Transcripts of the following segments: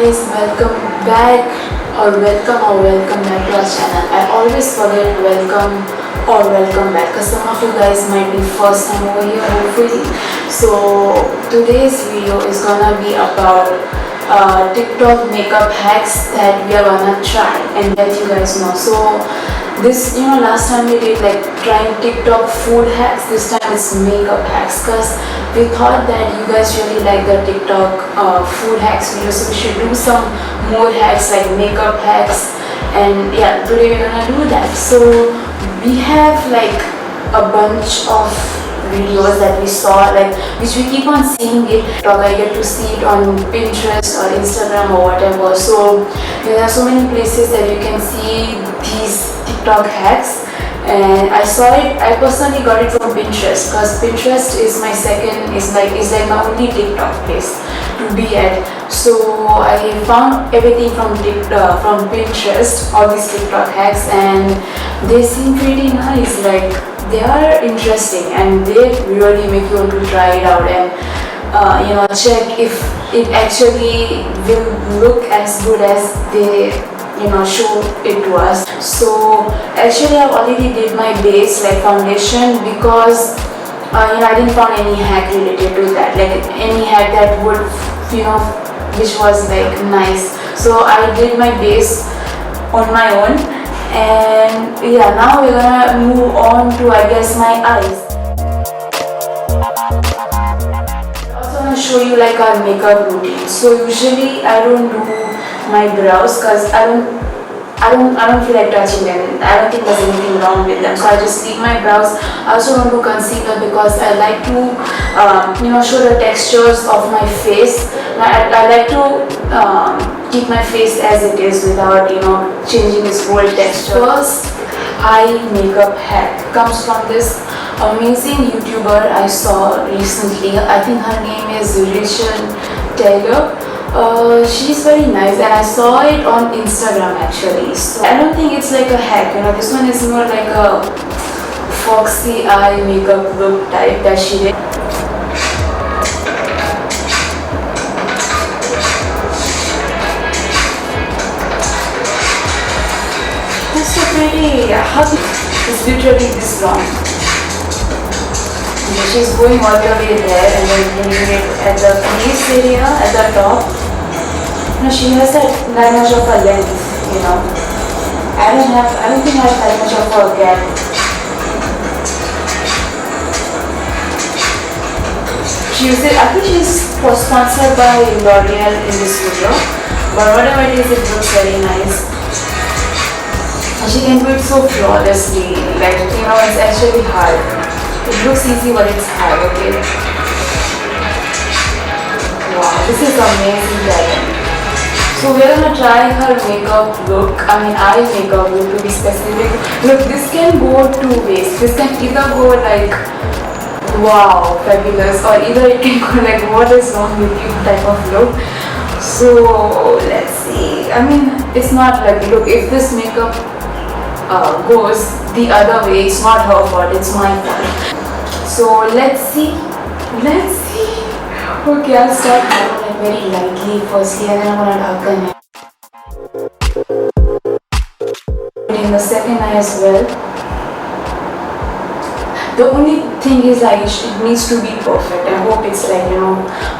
guys, welcome back welcome back to our channel. I always forget welcome back because some of you guys might be first time over here hopefully. So today's video is gonna be about TikTok makeup hacks that we are gonna try and let you guys know. So this, last time we did like trying TikTok food hacks. This time it's makeup hacks because we thought that you guys really like the TikTok food hacks video, so we should do some more hacks like makeup hacks. And yeah, today we're gonna do that. So we have like a bunch of videos that we saw, like which we keep on seeing it. I get to see it on Pinterest or Instagram or whatever. So there are so many places that you can see these TikTok hacks, and I saw it. I personally got it from Pinterest because Pinterest is my like my only TikTok place to be at. So I found everything from Pinterest, all these TikTok hacks, and they seem pretty nice. Like they are interesting and they really make you want to try it out and check if it actually will look as good as they show it to us. So actually I've already did my base like foundation because I didn't find any hack related to that, like any hack that would which was like nice. So I did my base on my own, and yeah, now we're gonna move on to I guess my eyes. I also want to show you like our makeup routine. So usually I don't do my brows because I don't feel like touching them. I don't think there's anything wrong with them, so I just leave my brows. I also don't do concealer because I like to show the textures of my face. I like to keep my face as it is without changing its whole texture. First eye makeup hack comes from this amazing YouTuber I saw recently. I think her name is Rachel Taylor. She's very nice and I saw it on Instagram actually. So I don't think it's like a hack, this one is more like a foxy eye makeup look type that she did. That's so pretty. It's literally this long. She's going all the way there and then bringing it at the crease area at the top. She has that much of a length, I don't think I have that much of a gap. I think she's sponsored by L'Oreal in this video, but whatever it is, it looks very nice. And she can do it so flawlessly, like it's actually hard. It looks easy but it's hard, okay? Wow, this is amazing talent. So we're gonna try her makeup look, eye makeup look to be specific. Look, this can go two ways. This can either go like, wow, fabulous, or either it can go like, what is wrong with you type of look. So let's see. It's not like, look, if this makeup goes the other way, it's not her fault, it's my fault. So let's see. Okay, I'll start now like very lightly firstly, and then I'm gonna darken it in the second eye as well. The only thing is like it needs to be perfect. I hope it's like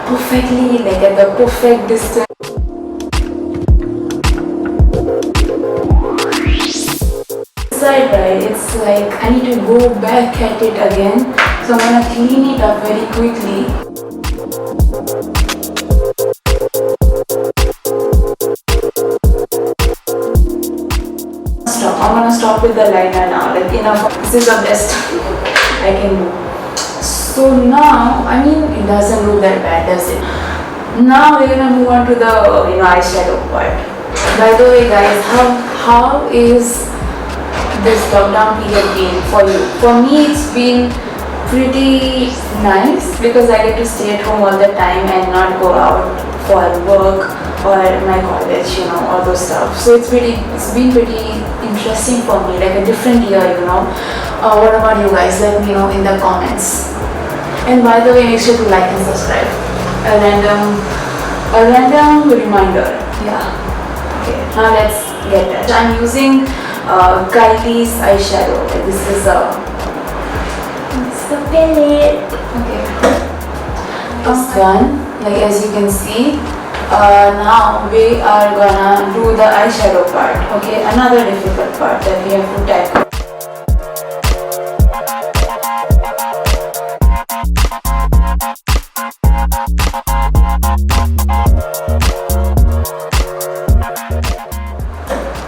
perfectly like at the perfect distance. Side right, it's like I need to go back at it again, so I'm gonna clean it up very quickly. I'm gonna stop with the liner now, like enough. This is the best I can do. So now, it doesn't look that bad, does it? Now we're gonna move on to the eyeshadow part. By the way guys, how is this lockdown period been for you? For me it's been pretty nice because I get to stay at home all the time and not go out for work or my college, all those stuff. So it's been pretty interesting for me, like a different year, What about you guys? Let me know in the comments. And by the way, make sure to like and subscribe. A random a random reminder. Yeah. Okay. Now let's get that. I'm using Guyssss eyeshadow. This is it's the palette. Okay. It's done. Like as you can see. Now we are gonna do the eyeshadow part. Okay. Another difficult part that we have to tackle.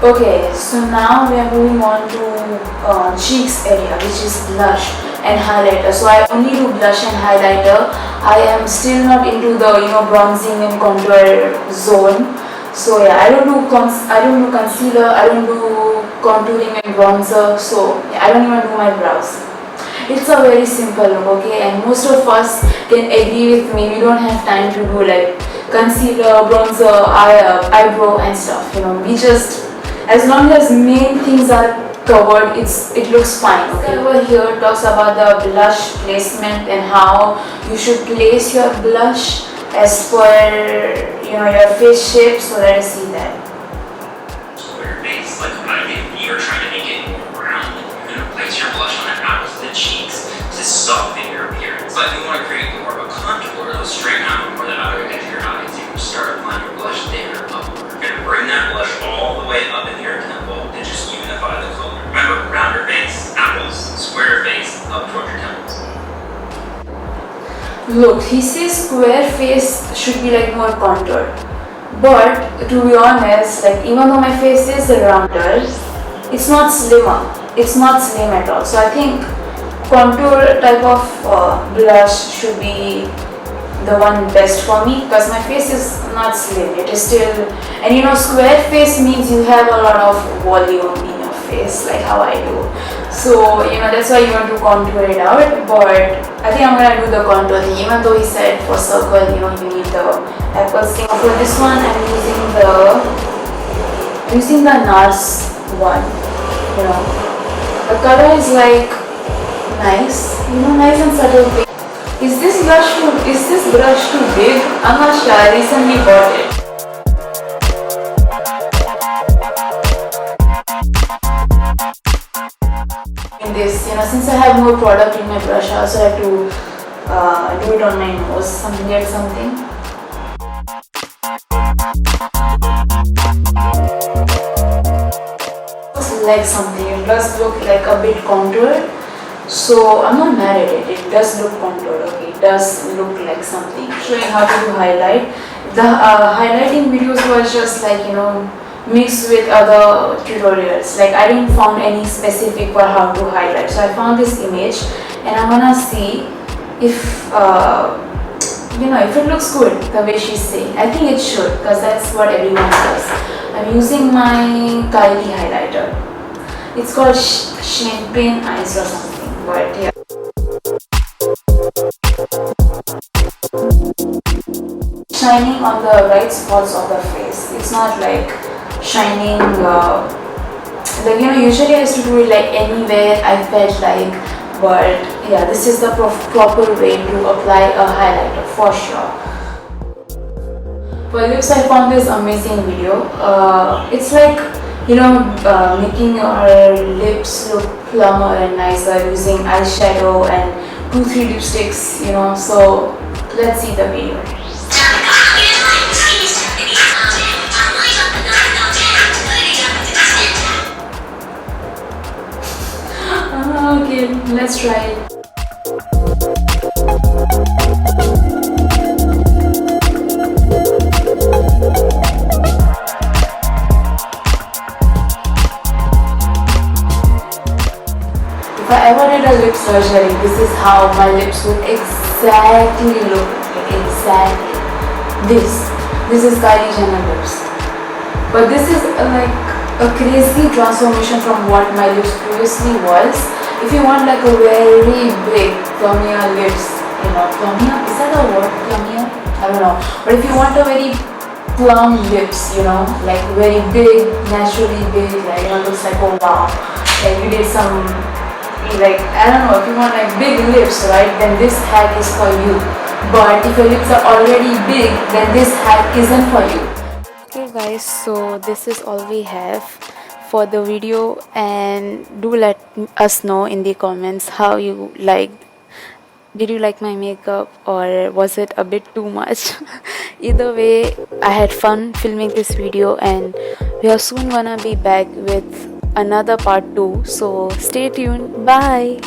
Okay, so now we are moving on to cheeks area, which is blush and highlighter. So I only do blush and highlighter. I am still not into the bronzing and contour zone. So yeah, I don't do concealer. I don't do contouring and bronzer. So yeah, I don't even do my brows. It's a very simple look, okay, and most of us can agree with me. We don't have time to do like concealer, bronzer, eyebrow and stuff. We just, as long as main things are covered, it looks fine. Okay. Over here talks about the blush placement and how you should place your blush as per your face shape. So let us see that. Your face, like you're trying to make it more rounded. You're gonna place your blush on the apples of the cheeks to soften your appearance. But if you want to create more of a contour, it'll straighten out more the outer edge of your eyes. You can start applying your blush there upward. You're gonna bring that blush all the way up in your temple and just unify the color. Remember, rounder face, apples, square face, up toward your temples. Look, he says square face should be like more contoured. But to be honest, like even though my face is rounder, it's not slimmer. It's not slim at all. So I think contour type of blush should be the one best for me, because my face is not slim. It is still, and square face means you have a lot of volume in your face, like how I do. So that's why you want to contour it out. But I think I'm gonna do the contour thing, even though he said for circle you need the apples thing. For this one I'm using the NARS one. The color is like nice, nice and subtle. Is this brush too big? I'm not sure. I recently bought it. In this, since I have more product in my brush, I also have to do it on my nose. Something. Like something. It does look like a bit contoured. So I'm not mad at it. It does look contoured. Okay, it does look like something. Showing how to do highlight. The highlighting videos was just like mixed with other tutorials. Like I didn't found any specific for how to highlight. So I found this image, and I'm gonna see if if it looks good the way she's saying. I think it should, because that's what everyone does. I'm using my Kylie highlighter. It's called Champagne Eyes or something. But yeah. Shining on the right spots of the face. It's not like shining usually I used to do it like anywhere I felt like, but yeah, this is the proper way to apply a highlighter for sure. For lips, I found this amazing video. It's like making your lips look plumper and nicer using eyeshadow and 2-3 lipsticks, so let's see the video. Okay, let's try it. If I ever did a lip surgery, this is how my lips would exactly look. Exactly. This is Kylie Jenner lips. But this is like a crazy transformation from what my lips previously was. If you want like a very big plumpier lips, plumpier? Is that a word? Plumpier? I don't know. But if you want a very plump lips, like very big, naturally big, like looks like, oh wow, like you did some, like I don't know, if you want like big lips, right, then this hack is for you. But if your lips are already big, then this hack isn't for you. Okay guys, so this is all we have for the video, and do let us know in the comments how you liked. Did you like my makeup or was it a bit too much? Either way, I had fun filming this video, and we are soon gonna be back with another part 2, so stay tuned. Bye.